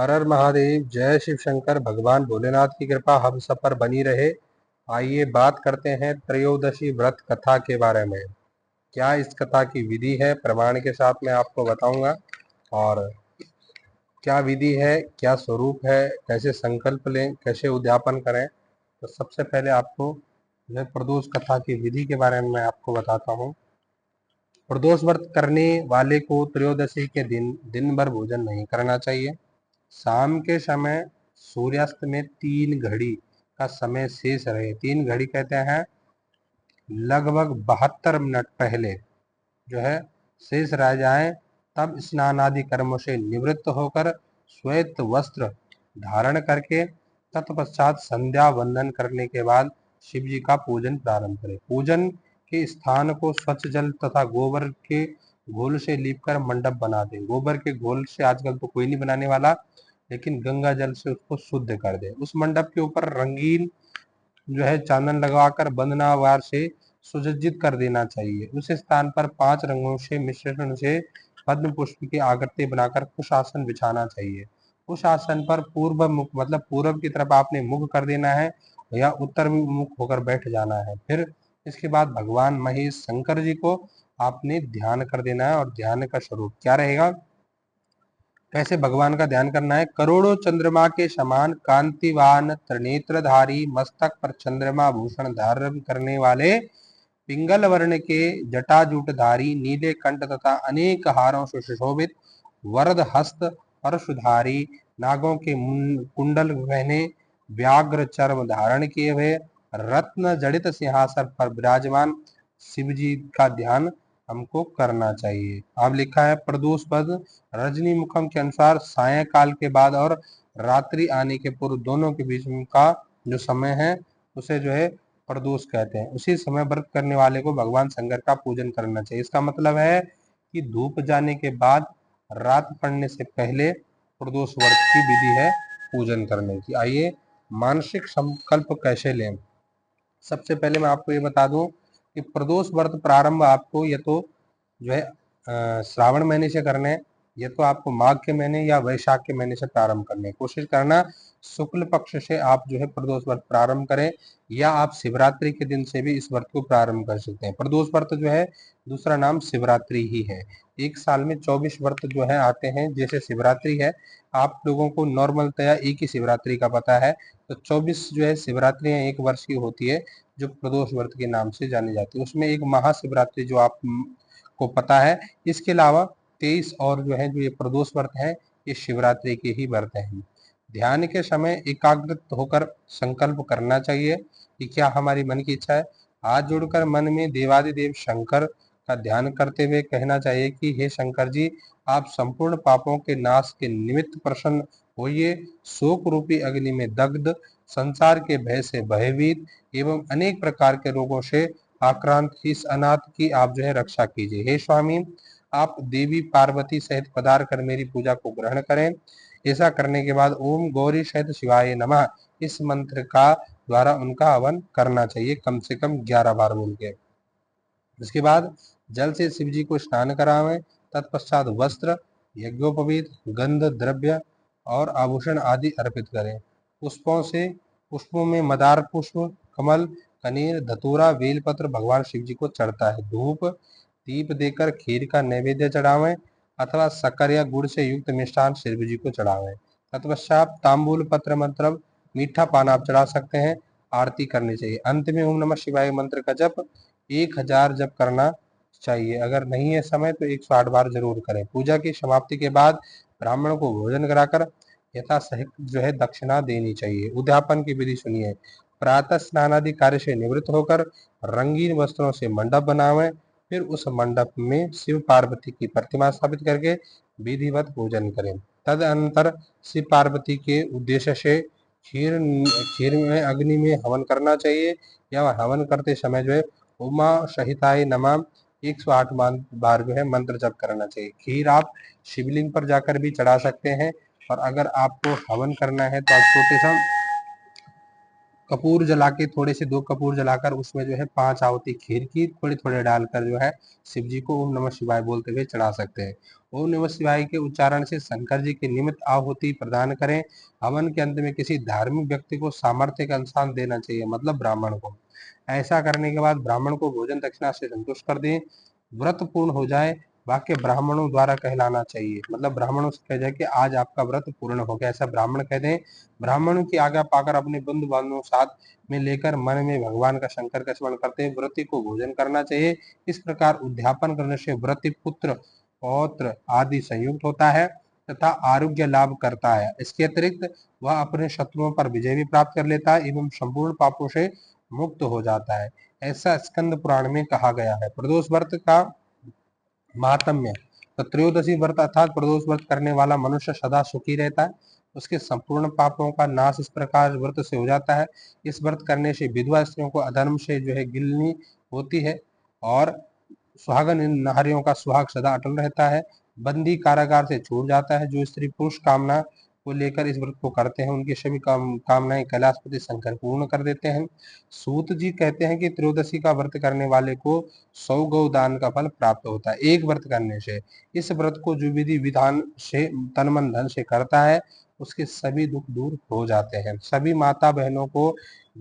हर हर महादेव। जय शिव शंकर। भगवान भोलेनाथ की कृपा हम सब पर बनी रहे। आइए बात करते हैं त्रयोदशी व्रत कथा के बारे में। क्या इस कथा की विधि है, प्रमाण के साथ मैं आपको बताऊंगा। और क्या विधि है, क्या स्वरूप है, कैसे संकल्प लें, कैसे उद्यापन करें। तो सबसे पहले आपको जो प्रदोष कथा की विधि के बारे में मैं आपको बताता हूँ। प्रदोष व्रत करने वाले को त्रयोदशी के दिन दिन भर भोजन नहीं करना चाहिए। शाम के समय सूर्यास्त में 3 घड़ी का समय शेष रहे, 3 घड़ी कहते हैं लगभग 72 मिनट पहले जो है शेष रह जाए, तब स्नान आदि कर्मों से निवृत्त होकर श्वेत वस्त्र धारण करके तत्पश्चात संध्या वंदन करने के बाद शिव जी का पूजन प्रारंभ करें। पूजन के स्थान को स्वच्छ जल तथा गोबर के घोल से लीपकर मंडप बना दें। गोबर के घोल से आजकल तो कोई नहीं बनाने वाला, लेकिन गंगा जल से उसको शुद्ध कर दें। उस मंडप के ऊपर रंगीन जो है चांदन लगवाकर बंधनावार से सुसज्जित कर देना चाहिए। उस स्थान पर 5 रंगों से मिश्रण से पद्म पुष्प की आकृति बनाकर कुश आसन बिछाना चाहिए। उस आसन पर पूर्व मुख मतलब पूर्व की तरफ आपने मुख कर देना है या उत्तर मुख होकर बैठ जाना है। फिर इसके बाद भगवान महेश शंकर जी को आपने ध्यान कर देना है। और ध्यान का स्वरूप क्या रहेगा, कैसे भगवान का ध्यान करना है। करोड़ों चंद्रमा के समान कांतिवान त्रिनेत्रधारी मस्तक पर चंद्रमा भूषण धारण करने वाले पिंगल वर्ण के जटाजूटधारी नीले कंठ तथा अनेक हारों से सुशोभित वरद हस्त परशुधारी नागों के कुंडल पहने व्याघ्र चर्म धारण किए हुए रत्न जड़ित सिंहासन पर विराजमान शिव जी का ध्यान हमको करना चाहिए। अब लिखा है प्रदोष पद रजनी मुखम के अनुसार सायंकाल के बाद और रात्रि आने के पूर्व दोनों के बीच का जो समय है उसे जो है प्रदोष कहते हैं। उसी समय व्रत करने वाले को भगवान शंकर का पूजन करना चाहिए। इसका मतलब है कि धूप जाने के बाद रात पड़ने से पहले प्रदोष व्रत की विधि है पूजन करने की। आइए मानसिक संकल्प कैसे लें। सबसे पहले मैं आपको ये बता दूं कि प्रदोष व्रत प्रारंभ आपको या तो जो है श्रावण महीने से करने, ये तो आपको माघ के महीने या वैशाख के महीने से प्रारंभ करने कोशिश करना। शुक्ल पक्ष से आप जो है प्रदोष व्रत प्रारंभ करें, या आप शिवरात्रि के दिन से भी इस व्रत को प्रारंभ कर सकते हैं। प्रदोष व्रत जो है दूसरा नाम शिवरात्रि ही है। एक साल में 24 व्रत जो है आते हैं। जैसे शिवरात्रि है, आप लोगों को नॉर्मलतया एक ही शिवरात्रि का पता है, तो 24 जो है शिवरात्रि एक वर्ष की होती है जो प्रदोष व्रत के नाम से जानी जाती है। उसमें एक महाशिवरात्रि जो आप को पता है। इसके अलावा 23 और जो है जो ये प्रदोष व्रत है ये शिवरात्रि के ही व्रत हैं। ध्यान के समय एकाग्रत होकर संकल्प करना चाहिए कि क्या हमारी मन की इच्छा है। हाथ जोड़कर मन में देवादिदेव शंकर का ध्यान करते हुए कहना चाहिए कि हे शंकर जी, आप संपूर्ण पापों के नाश के निमित्त प्रसन्न होइए। शोक रूपी अग्नि में दग्ध, संसार के भय से भयभीत एवं अनेक प्रकार के रोगों से आक्रांत इस अनाथ की आप जो है रक्षा कीजिए। हे स्वामी, आप देवी पार्वती सहित पधार कर मेरी पूजा को ग्रहण करें। ऐसा करने के बाद ओम गौरी सहित शिवाय नमः इस मंत्र का द्वारा उनका हवन करना चाहिए, कम से कम 11 बार बोल के। इसके बाद जल से शिव जी को स्नान करावें। तत्पश्चात वस्त्र, यज्ञोपवीत, गंध द्रव्य और आभूषण आदि अर्पित करें। पुष्पों में मदार पुष्प, कमल, कनेर, धतूरा, बेलपत्र भगवान शिव जी को चढ़ता है। धूप दीप देकर खीर का नैवेद्य चढ़ावें अथवा शक्कर या गुड़ से युक्त मिष्ठान शिव जी को चढ़ावें। तत्पश्चात तांबूल पत्र मतलब मीठा पान आप चढ़ा सकते हैं। आरती करनी चाहिए। अंत में ओम नमः शिवाय मंत्र का जप 1000 जप करना चाहिए। अगर नहीं है समय तो 108 बार जरूर करें। पूजा की समाप्ति के बाद ब्राह्मण को भोजन कराकर यथासहित जो है दक्षिणा देनी चाहिए। उद्यापन की विधि सुनिए। प्रातः स्नान आदि कार्य से निवृत्त होकर रंगीन वस्त्रों से मंडप बनावें। फिर उस मंडप में शिव पार्वती की प्रतिमा स्थापित करके विधिवत पूजन करें। तदनंतर शिव पार्वती के उद्देश्य से खीर खीर में अग्नि में हवन करना चाहिए, या हवन करते समय जो है उमा सहिताय नमः 108 बार जो है मंत्र जप करना चाहिए। खीर आप शिवलिंग पर जाकर भी चढ़ा सकते हैं, और अगर आपको हवन करना है तो आप छोटे सा कपूर जला के, थोड़े से 2 कपूर जलाकर उसमें जो है 5 आहुति खीर की थोड़े थोड़े डालकर जो है शिव जी को ओम नमः शिवाय बोलते हुए चढ़ा सकते हैं। ओम नमः शिवाय के उच्चारण से शंकर जी के निमित्त आहुति प्रदान करें। हवन के अंत में किसी धार्मिक व्यक्ति को सामर्थ्य के अनुसार देना चाहिए, मतलब ब्राह्मण को। ऐसा करने के बाद ब्राह्मण को भोजन दक्षिणा से संतुष्ट कर दें। व्रत पूर्ण हो जाए, वाक्य ब्राह्मणों द्वारा कहलाना चाहिए, मतलब ब्राह्मणों से कह जाए कि आज आपका व्रत पूर्ण हो गया, ऐसा ब्राह्मण कह दें। ब्राह्मणों की आज्ञा पाकर अपने बंधु बांधवों साथ में लेकर मन में भगवान का शंकर का स्मरण करते हुए व्रती को भोजन करना चाहिए। इस प्रकार उद्यापन करने से व्रती पुत्र पौत्र आदि संयुक्त होता है तथा आरोग्य लाभ करता है। इसके अतिरिक्त वह अपने शत्रुओं पर विजय भी प्राप्त कर लेता है एवं संपूर्ण पापों से मुक्त हो जाता है। ऐसा स्कंद पुराण में कहा गया है। प्रदोष व्रत का महात्म्य। तो त्रयोदशी व्रत अर्थात प्रदोष व्रत करने वाला मनुष्य सदा सुखी रहता है। उसके संपूर्ण पापों का नाश इस प्रकार व्रत से हो जाता है। इस व्रत करने से विधवा स्त्रियों को अधर्म से जो है गिलनी होती है और सुहागन नारियों का सुहाग सदा अटल रहता है। बंदी कारागार से छूट जाता है। जो स्त्री पुरुष कामना को लेकर इस व्रत को करते हैं उनकी सभी कामनाएं कैलाशपति शंकर पूर्ण कर देते हैं। सूत जी कहते हैं कि त्रयोदशी का व्रत करने वाले को 100 गौ दान का फल प्राप्त होता है एक व्रत करने से। इस व्रत को जो विधि विधान से तन मन धन से करता है उसके सभी दुख दूर हो जाते हैं। सभी माता बहनों को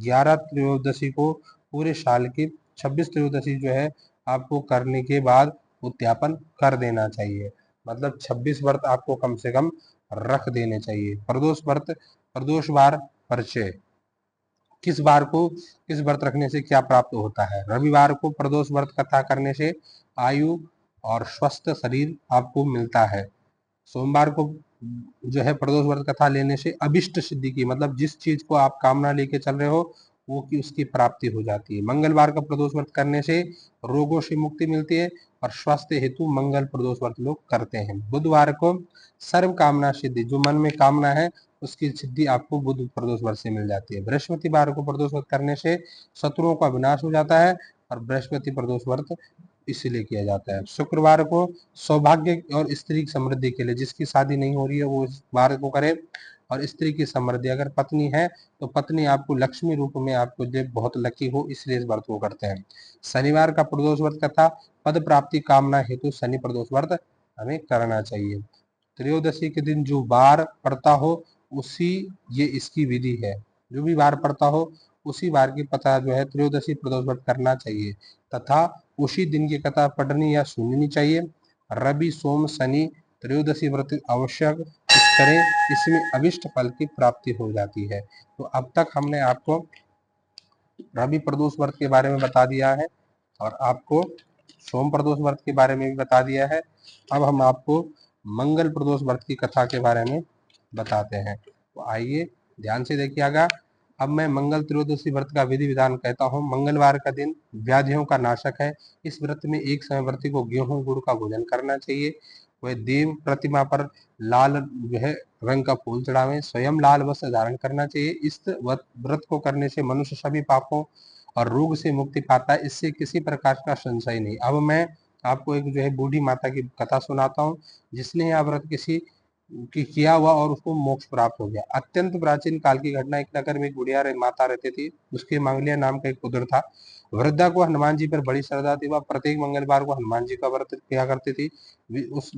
11 त्रयोदशी को पूरे साल की 26 त्रयोदशी जो है आपको करने के बाद उद्यापन कर देना चाहिए, मतलब 26 व्रत आपको कम से कम रख देने चाहिए। प्रदोष व्रत, प्रदोष वार परिचय। किस बार को किस व्रत रखने से क्या प्राप्त होता है? रविवार को प्रदोष व्रत कथा करने से आयु और स्वस्थ शरीर आपको मिलता है। सोमवार को जो है प्रदोष व्रत कथा लेने से अभिष्ट सिद्धि की, मतलब जिस चीज को आप कामना लेके चल रहे हो वो की उसकी प्राप्ति हो जाती है। मंगलवार का प्रदोष व्रत करने से रोगों से मुक्ति मिलती है और स्वास्थ्य हेतु मंगल प्रदोष व्रत लोग करते हैं। बुधवार को सर्व कामना सिद्धि, जो मन में कामना है उसकी सिद्धि आपको बुध प्रदोष व्रत से मिल जाती है। बृहस्पतिवार को प्रदोष व्रत करने से शत्रुओं का विनाश हो जाता है और बृहस्पति प्रदोष व्रत इसीलिए किया जाता है। शुक्रवार को सौभाग्य और स्त्री की समृद्धि के लिए, जिसकी शादी नहीं हो रही है वो इस वार को करे। और स्त्री की समृद्धि, अगर पत्नी है तो पत्नी आपको लक्ष्मी रूप में आपको जब बहुत लकी हो इसलिए इस व्रत को करते हैं। शनिवार का प्रदोष व्रत कथा, पद प्राप्ति कामना हेतु शनि प्रदोष व्रत हमें करना चाहिए। त्रयोदशी के दिन जो वार पड़ता हो उसी ये इसकी विधि है। जो भी वार पड़ता हो उसी वार की पता जो है त्रयोदशी प्रदोष व्रत करना चाहिए तथा उसी दिन की कथा पढ़नी या सुननी चाहिए। रवि सोम शनि त्रयोदशी व्रत आवश्यक करें, इसमें अभिष्ट फल की प्राप्ति हो जाती है। तो अब तक हमने आपको रवि प्रदोष व्रत के बारे में बता दिया है और आपको सोम प्रदोष व्रत के बारे में भी बता दिया है। अब हम आपको मंगल प्रदोष व्रत की कथा के बारे में बताते हैं। तो आइए ध्यान से देखिएगा। अब मैं मंगल त्रयोदशी व्रत का विधि विधान कहता हूँ। मंगलवार का दिन व्याधियों का नाशक है। इस व्रत में एक समय व्रती को गेहूं गुड़ का भोजन करना चाहिए। वह देव प्रतिमा पर लाल जो है रंग का फूल चढ़ावें, स्वयं लाल वस्त्र धारण करना चाहिए। इस व्रत को करने से मनुष्य सभी पापों और रोग से मुक्ति पाता है, इससे किसी प्रकार का संशय नहीं। अब मैं आपको एक जो है बूढ़ी माता की कथा सुनाता हूँ जिसने यह व्रत किया हुआ और उसको मोक्ष प्राप्त हो गया। अत्यंत प्राचीन काल की घटना। एक नगर में एक बुढ़िया माता रहती थी। उसके मांगलिया नाम का एक पुत्र था। वृद्धा को हनुमान जी पर बड़ी श्रद्धा थी। वह प्रत्येक मंगलवार को हनुमान जी का व्रत किया करती थी। उस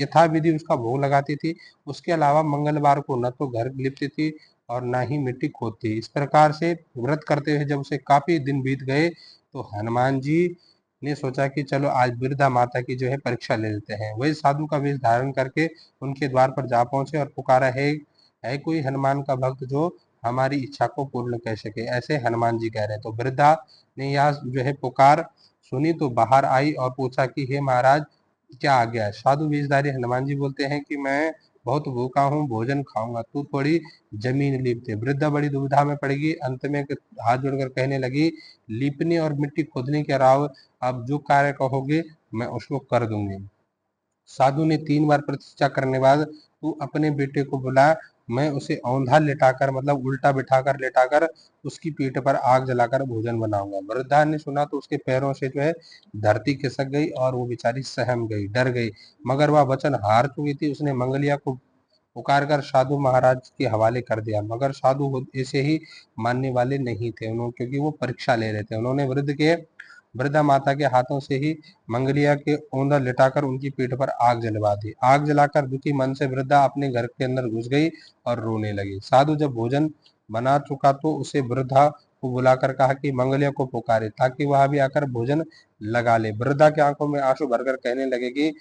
यथा विधि उसका भोग लगाती थी। उसके अलावा मंगलवार को न तो घर लिपती थी और न ही मिट्टी खोदती। इस प्रकार से व्रत करते हुए जब उसे काफी दिन बीत गए तो हनुमान जी ने सोचा कि चलो आज वृद्धा माता की जो है परीक्षा ले लेते हैं। वही साधु का वेश धारण करके उनके द्वार पर जा पहुंचे और पुकारा, है कोई हनुमान का भक्त जो हमारी इच्छा को पूर्ण कर सके, ऐसे हनुमान जी कह रहे हैं। तो वृद्धा ने यह जो है पुकार सुनी तो बाहर आई और पूछा कि हे महाराज क्या आ गया है। साधु वेशधारी हनुमान जी बोलते हैं कि मैं बहुत भूखा हूँ, भोजन खाऊंगा, तू थोड़ी जमीन लीप दे। वृद्धा बड़ी दुविधा में पड़ गई। अंत में हाथ जोड़कर कहने लगी, लीपने और मिट्टी खोदने के अलावा आप जो कार्य कहोगे मैं उसको कर दूंगी। साधु ने 3 बार प्रतिष्ठा करने बाद तू अपने बेटे को बुला, मैं उसे औंधा लेटाकर, मतलब उल्टा बिठाकर लेटाकर उसकी पीठ पर आग जलाकर भोजन बनाऊंगा। वृद्धा ने सुना तो उसके पैरों से जो है धरती खिसक गई और वो बेचारी सहम गई, डर गई। मगर वह वचन हार चुकी थी। उसने मंगलिया को पुकार कर साधु महाराज के हवाले कर दिया, मगर साधु ऐसे ही मानने वाले नहीं थे उन्होंने, क्योंकि वो परीक्षा ले रहे थे। उन्होंने वृद्धा माता के हाथों से ही मंगलिया के औंधा लिटाकर उनकी पीठ पर आग जलवा दी। आग जलाकर दुखी मन से वृद्धा अपने घर के अंदर घुस गई और रोने लगी। साधु जब भोजन बना चुका तो उसे वृद्धा को बुलाकर कहा कि मंगलिया को पुकारे ताकि वह भी आकर भोजन लगा ले। वृद्धा की आंखों में आंसू भरकर कहने लगे कि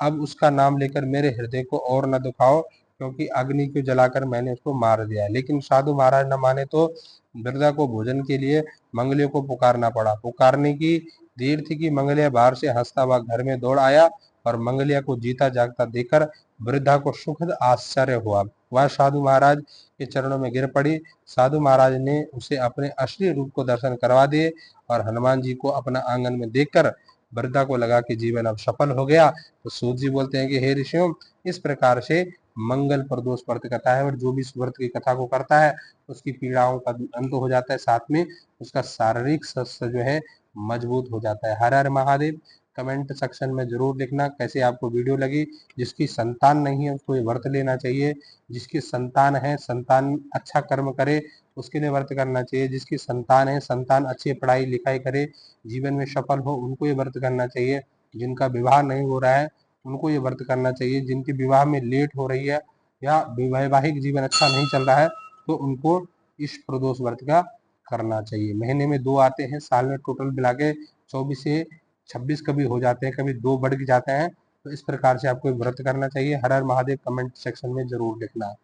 अब उसका नाम लेकर मेरे हृदय को और न दुखाओ, क्योंकि अग्नि को जलाकर मैंने उसको मार दिया। लेकिन साधु महाराज न माने तो वृद्धा को भोजन के लिए मंगलिया को पुकारना पड़ा। पुकारने की देर थी कि मंगलिया बाहर से हंसता हुआ घर में दौड़ आया और मंगलिया को जीता जागता देखकर वृद्धा को सुखद आश्चर्य हुआ। वह साधु महाराज के चरणों में गिर पड़ी। साधु महाराज ने उसे अपने असली रूप को दर्शन करवा दिए और हनुमान जी को अपना आंगन में देखकर वृद्धा को लगा कि जीवन अब सफल हो गया। तो सूत जी बोलते हैं कि हे ऋषियों, इस प्रकार से मंगल प्रदोष व्रत कथा है, और जो भी इस व्रत की कथा को करता है उसकी पीड़ाओं का अंत हो जाता है, साथ में उसका शारीरिक स्वास्थ्य जो है मजबूत हो जाता है। हर हर महादेव। कमेंट सेक्शन में जरूर लिखना कैसे आपको वीडियो लगी। जिसकी संतान नहीं है उसको ये व्रत लेना चाहिए। जिसकी संतान है, संतान अच्छा कर्म करे, उसके लिए व्रत करना चाहिए। जिसकी संतान है, संतान अच्छी पढ़ाई लिखाई करे, जीवन में सफल हो, उनको ये व्रत करना चाहिए। जिनका विवाह नहीं हो रहा है उनको ये व्रत करना चाहिए। जिनकी विवाह में लेट हो रही है या वैवाहिक जीवन अच्छा नहीं चल रहा है तो उनको इस प्रदोष व्रत का करना चाहिए। महीने में 2 आते हैं, साल में टोटल मिला के 24 से 26 कभी हो जाते हैं, कभी 2 बढ़ जाते हैं। तो इस प्रकार से आपको व्रत करना चाहिए। हर हर महादेव। कमेंट सेक्शन में जरूर लिखना।